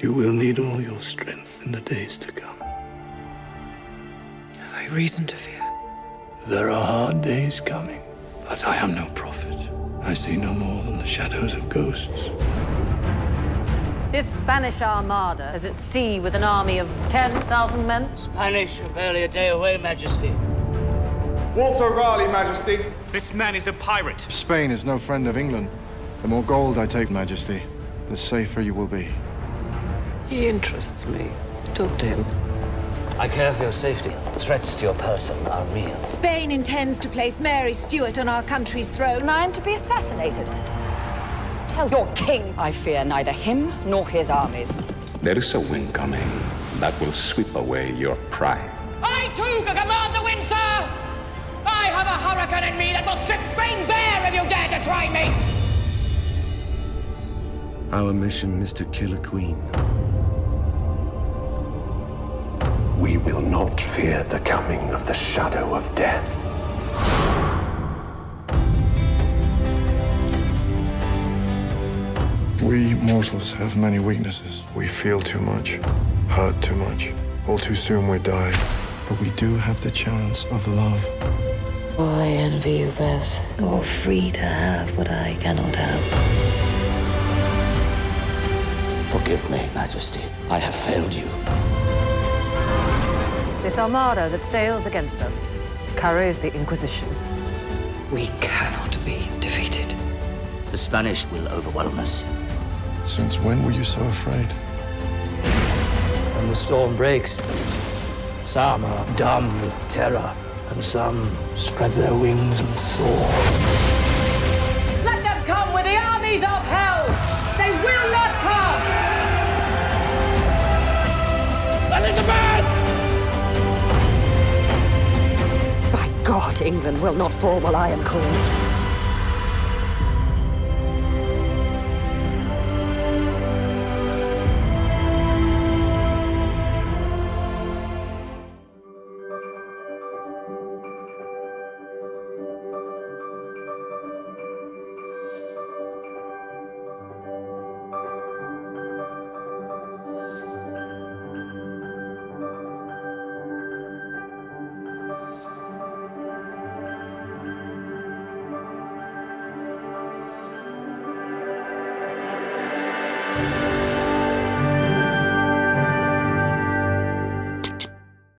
You will need all your strength in the days to come. Have I reason to fear? There are hard days coming, but I am no prophet. I see no more than the shadows of ghosts. This Spanish Armada is at sea with an army of 10,000 men. Spanish are barely a day away, Majesty. Walter Raleigh, Majesty. This man is a pirate. Spain is no friend of England. The more gold I take, Majesty, the safer you will be. He interests me. Talk to him. I care for your safety. Threats to your person are real. Spain intends to place Mary Stuart on our country's throne. And I am to be assassinated. Tell your king. I fear neither him nor his armies. There is a wind coming that will sweep away your pride. I too can command the wind, sir! I have a hurricane in me that will strip Spain bare if you dare to try me! Our mission is to kill a queen. We will not fear the coming of the shadow of death. We mortals have many weaknesses. We feel too much, hurt too much. All too soon we die. But we do have the chance of love. Oh, I envy you, Bess. You're free to have what I cannot have. Forgive me, Majesty. I have failed you. This armada that sails against us carries the Inquisition. We cannot be defeated. The Spanish will overwhelm us. Since when were you so afraid? When the storm breaks, some are dumb with terror, and some spread their wings and soar. Let them come with the armies of hell! They will not come! That is the man! By God, England will not fall while I am queen.